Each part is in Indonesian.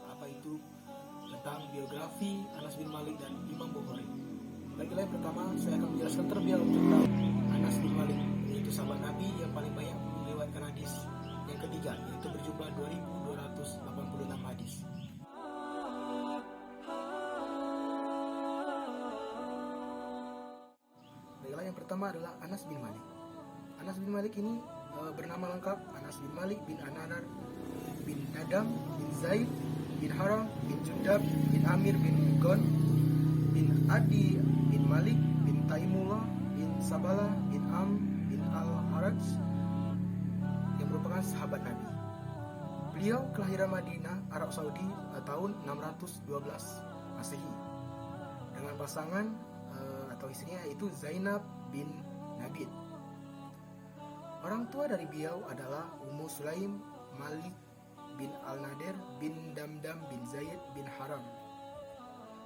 apa itu tentang biografi Anas bin Malik dan Imam Bukhari. Baiklah, yang pertama saya akan menjelaskan terlebih dahulu tentang Anas bin Malik, yaitu sahabat Nabi yang paling banyak meriwayatkan hadis. Yang ketiga, yaitu berjumlah 2.286 hadis. Baiklah, yang pertama adalah Anas bin Malik. Anas bin Malik ini bernama lengkap Anas bin Malik bin Anadar bin Nadam bin Zaid bin Haram bin Jundab bin Amir bin Gon bin Adi bin Malik bin Taimullah bin Sabala bin Am bin Al-Haraj yang merupakan sahabat Nabi. Beliau kelahiran Madinah, Arab Saudi tahun 612 Masehi dengan pasangan atau istrinya yaitu Zainab bin Nabid. Orang tua dari beliau adalah Ummu Sulaim Malik bin Al-Nadir bin Damdam bin Zaid bin Haram.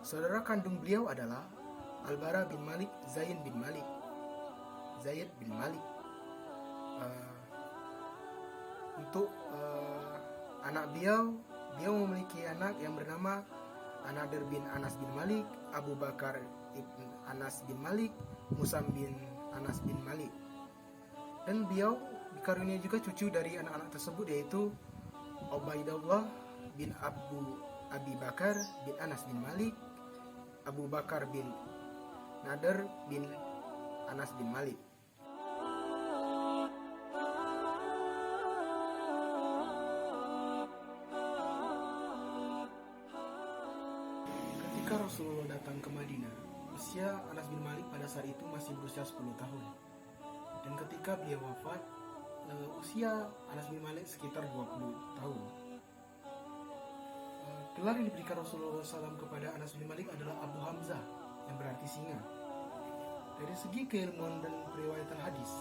Saudara kandung beliau adalah Al-Bara bin Malik Zain bin Malik. Zaid bin Malik. Untuk anak beliau memiliki anak yang bernama Anadir bin Anas bin Malik, Abu Bakar ibn Anas bin Malik, Musam bin Anas bin Malik. Dan beliau dikaruniai juga cucu dari anak-anak tersebut, yaitu Ubaidullah bin Abi Bakar bin Anas bin Malik, Abu Bakar bin Nadir bin Anas bin Malik. Ketika Rasulullah datang ke Madinah, usia Anas bin Malik pada saat itu masih berusia 10 tahun. Dan ketika beliau wafat, usia Anas bin Malik sekitar 20 tahun. Gelar yang diberikan Rasulullah SAW kepada Anas bin Malik adalah Abu Hamzah, yang berarti singa. Dari segi keilmuan dan periwayatan hadis,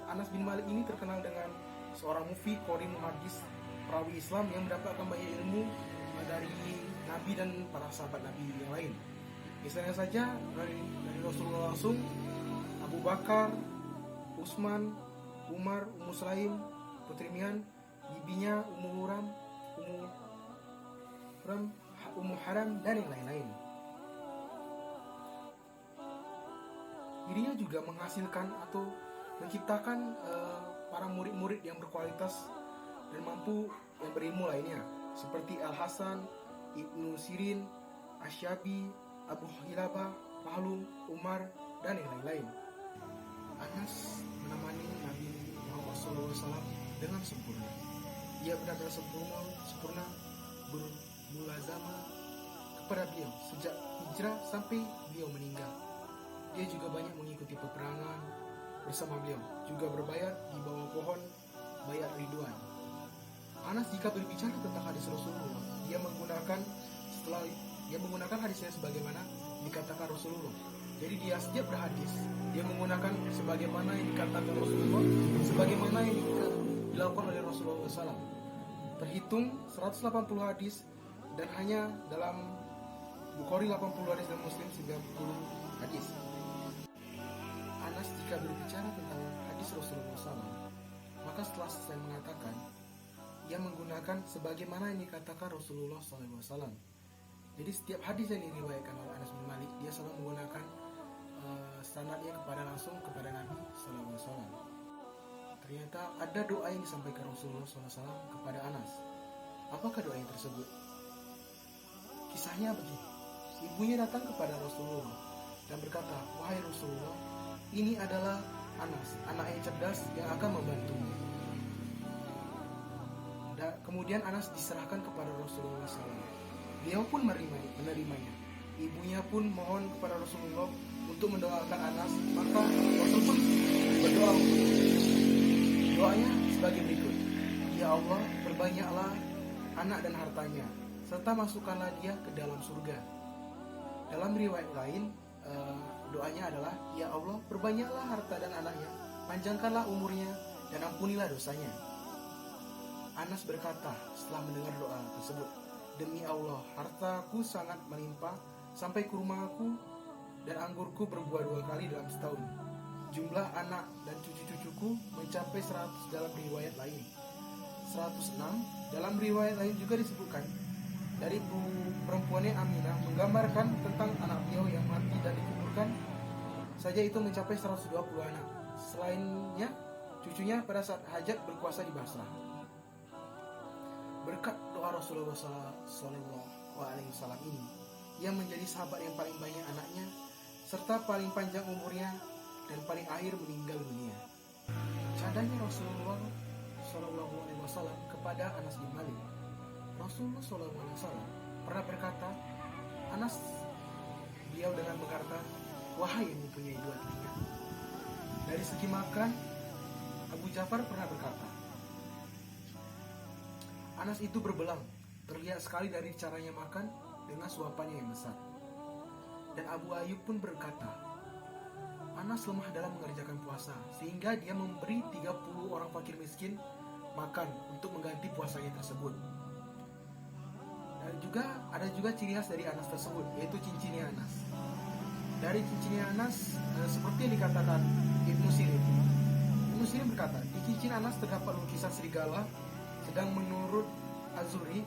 Anas bin Malik ini terkenal dengan seorang mufi, qori, muhaddis, perawi Islam yang mendapatkan banyak ilmu dari Nabi dan para sahabat Nabi yang lain. Misalnya saja dari Rasulullah langsung, Abu Bakar, Utsman, Umar, Ummu Sulaim, Putri Mian, bibinya Ummu Haram, dan yang lain-lain. Dirinya juga menghasilkan atau menciptakan para murid-murid yang berkualitas dan mampu yang berilmu lainnya, seperti Al-Hasan, Ibnu Sirin, Asyabi, Abu Hilabah, Mahlum, Umar, dan yang lain-lain. Anas menemani Nabi Muhammad SAW dengan sempurna. Ia benar-benar sempurna bermulazamah kepada beliau sejak hijrah sampai beliau meninggal. Dia juga banyak mengikuti peperangan bersama beliau, juga berbayat di bawah pohon bayat Ridwan. Anas jika berbicara tentang hadis Rasulullah, dia menggunakan hadisnya sebagaimana dikatakan Rasulullah. Jadi dia setiap berhadis, dia menggunakan sebagaimana yang dikatakan Rasulullah, sebagaimana yang dilakukan oleh Rasulullah SAW. Terhitung 180 hadis, dan hanya dalam Bukhari 80 hadis dan Muslim 90 hadis. Anas jika berbicara tentang hadis Rasulullah SAW, maka setelah saya mengatakan, ia menggunakan sebagaimana yang dikatakan Rasulullah SAW. Jadi setiap hadis yang diriwayatkan oleh Anas bin Malik, dia selalu menggunakan sanadnya langsung kepada Nabi SAW. Ternyata ada doa yang disampaikan Rasulullah SAW kepada Anas. Apakah doa yang tersebut? Kisahnya begini. Ibunya datang kepada Rasulullah dan berkata, "Wahai Rasulullah, ini adalah Anas, anak yang cerdas yang akan membantumu." Kemudian Anas diserahkan kepada Rasulullah SAW. Beliau pun menerimanya. Ibunya pun mohon kepada Rasulullah untuk mendoakan Anas, maka Rasul pun berdoa. Doanya sebagai berikut: "Ya Allah, perbanyaklah anak dan hartanya, serta masukkanlah dia ke dalam surga." Dalam riwayat lain, doanya adalah, "Ya Allah, perbanyaklah harta dan anaknya, panjangkanlah umurnya, dan ampunilah dosanya." Anas berkata setelah mendengar doa tersebut, "Demi Allah, hartaku sangat melimpah sampai kurmaku dan anggurku berbuah 2 kali dalam setahun. Jumlah anak dan cucu-cucuku mencapai 100 dalam riwayat lain. 106, dalam riwayat lain juga disebutkan dari perempuannya Aminah menggambarkan tentang anak beliau yang mati dan dikuburkan saja itu mencapai 120 anak. Selainnya, cucunya pada saat hajat berkuasa di Basrah. Berkat doa Rasulullah SAW ini, ia menjadi sahabat yang paling banyak anaknya, serta paling panjang umurnya dan paling akhir meninggal dunia. Cadanya Rasulullah SAW kepada Anas bin Malik. Rasulullah SAW pernah berkata, Anas, beliau dengan berkata, wahai yang mempunyai dua telinga. Dari segi makan, Abu Ja'far pernah berkata, Anas itu berbelang, terlihat sekali dari caranya makan dengan suapannya yang besar. Dan Abu Ayyub pun berkata, Anas lemah dalam mengerjakan puasa, sehingga dia memberi 30 orang fakir miskin makan untuk mengganti puasanya tersebut. Dan ada juga ciri khas dari Anas tersebut, yaitu cincinnya Anas. Dari cincinnya Anas, seperti yang dikatakan Ibnu Sirin. Ibnu Sirin berkata, di cincin Anas terdapat lukisan serigala, sedang menurut Az-Zuhri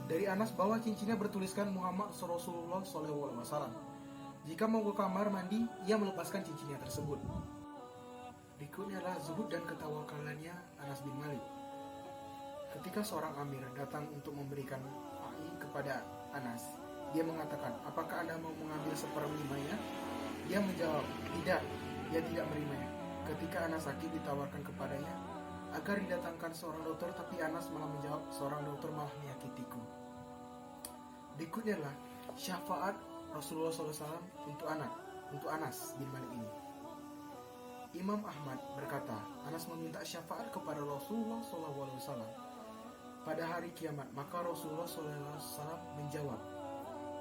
dari Anas bahwa cincinnya bertuliskan Muhammad Rasulullah SAW. Jika mau ke kamar mandi, ia melepaskan cincinnya tersebut. Berikutnya adalah zuhud dan ketawakalannya Anas bin Malik. Ketika seorang amir datang untuk memberikan ai kepada Anas, dia mengatakan, apakah Anda mau mengambil seperlimanya? Dia menjawab, tidak, dia tidak menerimanya. Ketika Anas sakit ditawarkan kepadanya agar didatangkan seorang dokter, tapi Anas malah menjawab, seorang dokter malah menyakitiku. Berikutnya adalah syafaat Rasulullah SAW untuk Anas bin Malik ini. Imam Ahmad berkata, Anas meminta syafaat kepada Rasulullah SAW pada hari kiamat. Maka Rasulullah SAW menjawab,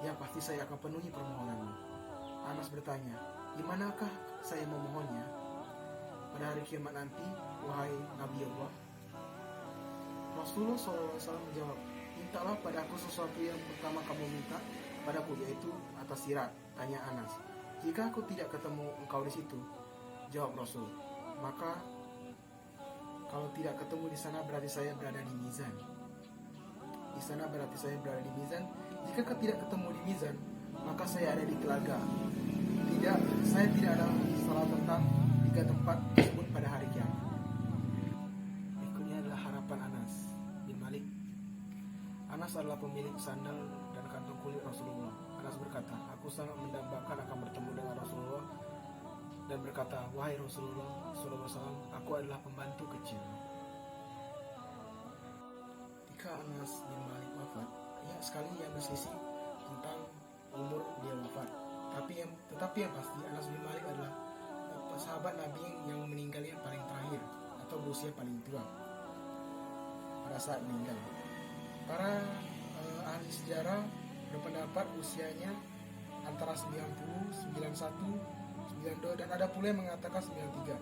ya pasti saya akan penuhi permohonanmu. Anas bertanya, di manakah saya memohonnya? Pada hari kiamat nanti, wahai Nabi Allah. Rasulullah SAW menjawab, mintalah padaku sesuatu yang pertama kamu minta padaku, yaitu atas sirat. Tanya Anas, jika aku tidak ketemu engkau di situ, jawab Rasul, maka kalau tidak ketemu di sana berarti saya berada di mizan. Di sana berarti saya berada di mizan. Jika tidak ketemu di mizan, maka saya ada di telaga. Saya tidak ada salah tentang 3 tempat tersebut pada hari kiamat. Berikutnya adalah harapan Anas bin Malik. Anas adalah pemilik sandal dan kantong kulit Rasulullah. Anas berkata, aku sangat mendambakan akan bertemu dengan Rasulullah, dan berkata, wahai Rasulullah SAW, aku adalah pembantu kecil. Ketika Anas bin Malik wafat, banyak sekali yang berselisih tentang umur dia wafat. Tetapi yang pasti Anas bin Malik adalah sahabat Nabi yang meninggalnya paling terakhir atau berusia paling tua pada saat meninggal. Para ahli sejarah berpendapat usianya antara 90, 91, 92, dan ada pula yang mengatakan 93.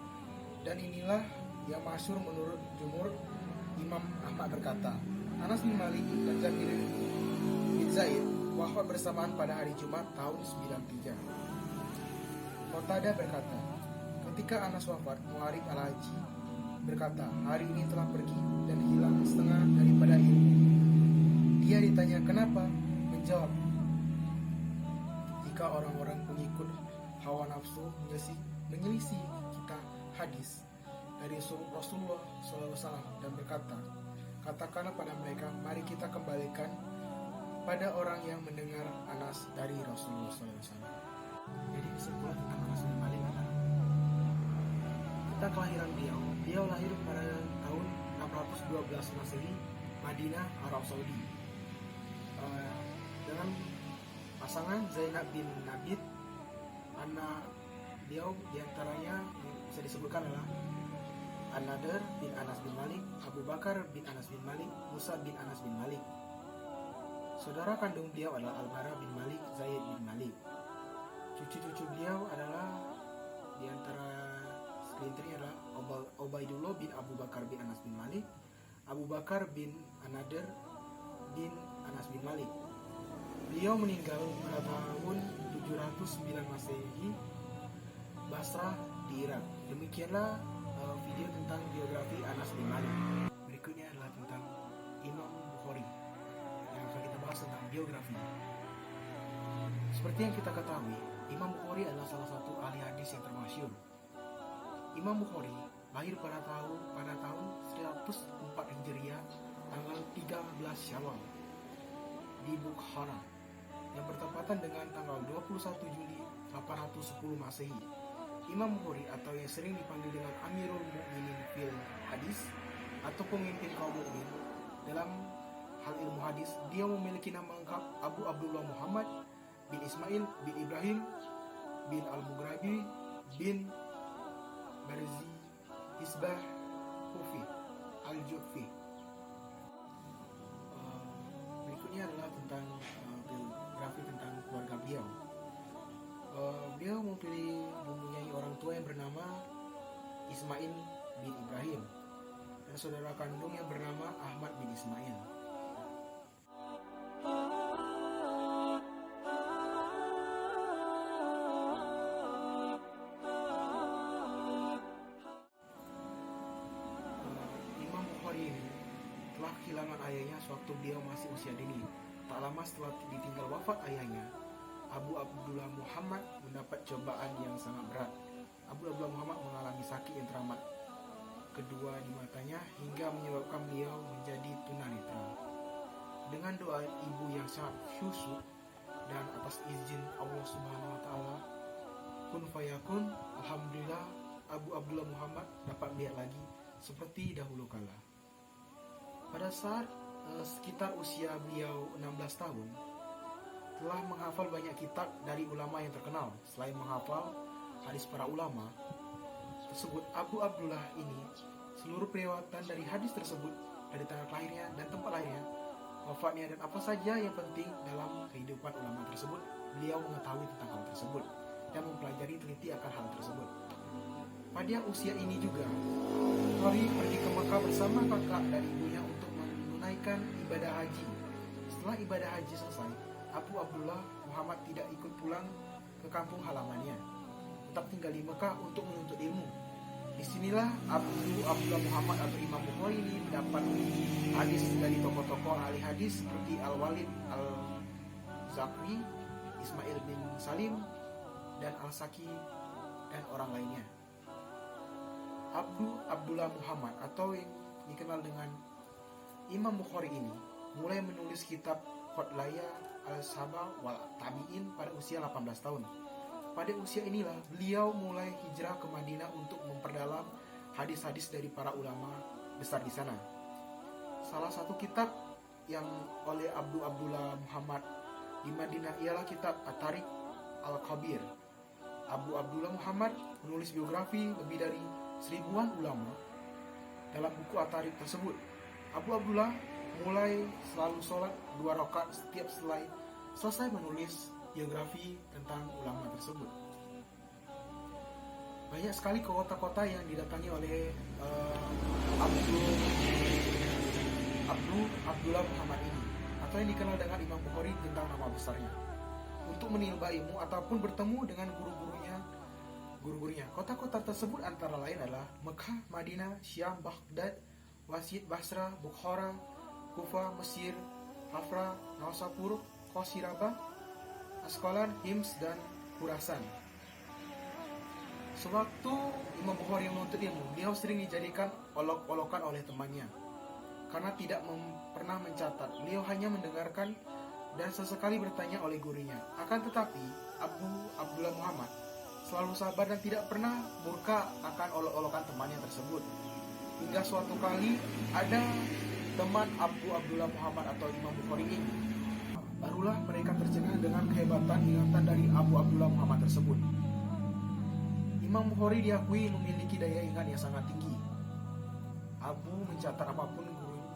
Dan inilah yang masyhur menurut jumhur. Imam Ahmad berkata, Anas bin Malik dan Jabir bin Zaid wafat bersamaan pada hari Jumat tahun 93. Qatadah berkata, ketika Anas wafat, Mu'arib al-Haji berkata, hari ini telah pergi dan hilang setengah daripada ilmu. Dia ditanya kenapa, menjawab, jika orang-orang pengikut hawa nafsu menyelisih kita hadis dari Rasulullah SAW dan berkata, katakanlah pada mereka, mari kita kembalikan pada orang yang mendengar Anas dari Rasulullah SAW. Jadi kesimpulan tentang Anas bin Malik adalah tentang kelahiran beliau lahir pada tahun 612 Masehi, Madinah, Arab Saudi, dengan pasangan Zainab bin Nabit. Anak beliau diantaranya bisa disebutkan adalah An-Nadr bin Anas bin Malik, Abu Bakar bin Anas bin Malik, Musa bin Anas bin Malik. Saudara kandung beliau adalah Al-Bara bin Malik, Zaid bin Malik. Cucu-cucu beliau adalah diantara segelintirnya adalah Ubaidullah bin Abu Bakar bin Anas bin Malik, Abu Bakar bin An-Nadr bin Anas bin Malik. Beliau meninggal pada tahun 709 Masehi, Basrah di Irak. Demikianlah video tentang biografi Anas bin Malik. Berikutnya adalah tentang biografi. Seperti yang kita ketahui, Imam Bukhari adalah salah satu ahli hadis yang termasyhur. Imam Bukhari lahir pada tahun 104 Hijriah, tanggal 13 Syawal di Bukhara, yang bertepatan dengan tanggal 21 Juli 810 Masehi. Imam Bukhari atau yang sering dipanggil dengan Amirul Mukminin fil Hadis atau pemimpin kaum mukmin dalam hal ilmu hadis, dia memiliki nama lengkap Abu Abdullah Muhammad bin Ismail bin Ibrahim bin Al-Mughrabi bin Barzi Isbah Kufi Al-Jufi. Berikutnya adalah tentang biografi tentang keluarga beliau. Beliau mempunyai orang tua yang bernama Ismail bin Ibrahim dan saudara kandung yang bernama Ahmad bin Ismail. Imam Bukhari ini telah kehilangan ayahnya sewaktu beliau masih usia dini. Tak lama setelah ditinggal wafat ayahnya, Abu Abdullah Muhammad mendapat cobaan yang sangat berat. Abu Abdullah Muhammad mengalami sakit yang teramat kedua di matanya hingga menyebabkan beliau menjadi tunanetra. Dengan doa ibu yang sangat khusyuk dan atas izin Allah Subhanahu wa taala, kun fayakun, alhamdulillah Abu Abdullah Muhammad dapat melihat lagi seperti dahulu kala. Pada saat sekitar usia beliau 16 tahun, telah menghafal banyak kitab dari ulama yang terkenal. Selain menghafal hadis para ulama tersebut, Abu Abdullah ini seluruh periwayatan dari hadis tersebut, dari tanggal lahirnya dan tempat lahirnya, wafatnya dan apa saja yang penting dalam kehidupan ulama tersebut, beliau mengetahui tentang hal tersebut dan mempelajari teliti akan hal tersebut. Pada usia ini juga, Bukhari pergi ke Mekah bersama kakak dan ibunya untuk menunaikan ibadah haji. Setelah ibadah haji selesai, Abu Abdullah Muhammad tidak ikut pulang ke kampung halamannya, tetap tinggal di Mekah untuk menuntut ilmu. Disinilah Abu Abdullah Muhammad atau Imam Bukhari ini mendapat hadis dari tokoh-tokoh ahli hadis seperti Al-Walid Al-Zakri, Ismail bin Salim, dan Al-Saki, dan orang lainnya. Abu Abdullah Muhammad atau yang dikenal dengan Imam Bukhari ini mulai menulis kitab Khotlaya Al-Sabah wal Tabi'in pada usia 18 tahun. Pada usia inilah beliau mulai hijrah ke Madinah untuk memperdalam hadis-hadis dari para ulama besar di sana. Salah satu kitab yang oleh Abu Abdullah Muhammad di Madinah ialah kitab At-Tariq Al-Kabir. Abu Abdullah Muhammad menulis biografi lebih dari 1000-an ulama dalam buku At-Tariq tersebut. Abu Abdullah mulai selalu sholat 2 rakaat setiap selesai menulis biografi tentang ulama tersebut. Banyak sekali kota-kota yang didatangi oleh Abdullah Muhammad ini, atau yang dikenal dengan Imam Bukhari tentang nama besarnya, untuk menimba ilmu ataupun bertemu dengan guru-gurunya. Kota-kota tersebut antara lain adalah Mekah, Madinah, Syam, Baghdad, Wasit, Basra, Bukhara, Kufa, Mesir, Hafra, Nausapur, Qasirabah, Asqalan, Hims, dan Khurasan. Sewaktu Imam Bukhari menuntut ilmu, beliau sering dijadikan olok-olokan oleh temannya karena tidak pernah mencatat. Beliau hanya mendengarkan dan sesekali bertanya oleh gurunya. Akan tetapi Abu Abdullah Muhammad selalu sabar dan tidak pernah murka akan olok-olokan temannya tersebut. Hingga suatu kali ada teman Abu Abdullah Muhammad atau Imam Bukhari ini, barulah mereka tercengang dengan kehebatan ingatan dari Abu Abdullah Muhammad tersebut. Imam Bukhari diakui memiliki daya ingat yang sangat tinggi. Abu mencatat apapun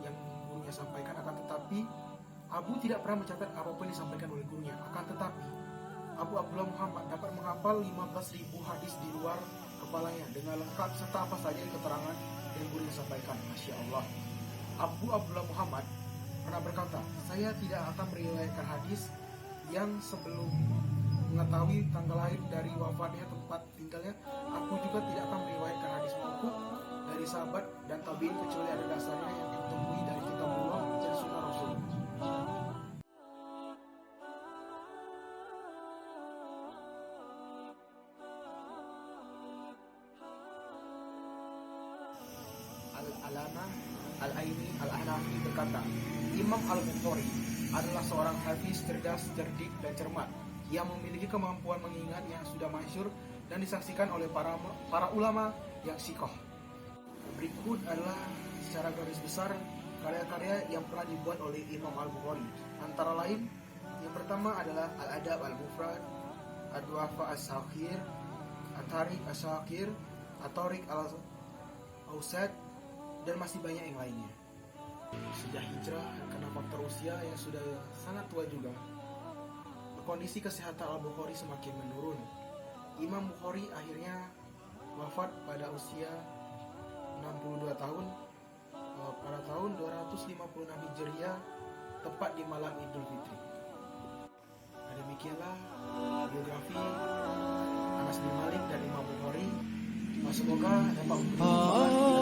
yang gurunya sampaikan, akan tetapi Abu tidak pernah mencatat apapun yang disampaikan oleh gurunya. Akan tetapi Abu Abdullah Muhammad dapat menghafal 15.000 hadis di luar kepalanya dengan lengkap serta apa saja keterangan yang guru sampaikan. Masya Allah. Abu Abdullah Muhammad pernah berkata, saya tidak akan meriwayatkan hadis yang sebelum mengetahui tanggal lahir dari wafatnya, tempat tinggalnya. Aku juga tidak akan meriwayatkan hadis mauquf dari sahabat dan tabi'in kecuali ada dasarnya yang ditemui dari kitabullah dan sunnah Rasul. Al-Aini Al-Hanafi berkata, Imam Al-Bukhari adalah seorang hafiz cerdas, cerdik, dan cermat yang memiliki kemampuan mengingat yang sudah masyhur dan disaksikan oleh para ulama yang sikoh. Berikut adalah secara garis besar karya-karya yang pernah dibuat oleh Imam Al-Bukhari. Antara lain, yang pertama adalah Al-Adab Al-Mufrad, Ad-Du'afa As-Saghir, At-Tariq As-Saghir, At-Tariq Al-Awsat, dan masih banyak yang lainnya. Sejak hijrah, karena faktor usia yang sudah sangat tua juga, kondisi kesehatan Al-Bukhari semakin menurun. Imam Bukhari akhirnya wafat pada usia 62 tahun pada tahun 256 Hijriah, tepat di malam Idul Fitri. Demikianlah biografi Anas bin Malik dan Imam Bukhari. Semoga dapat memberi manfaat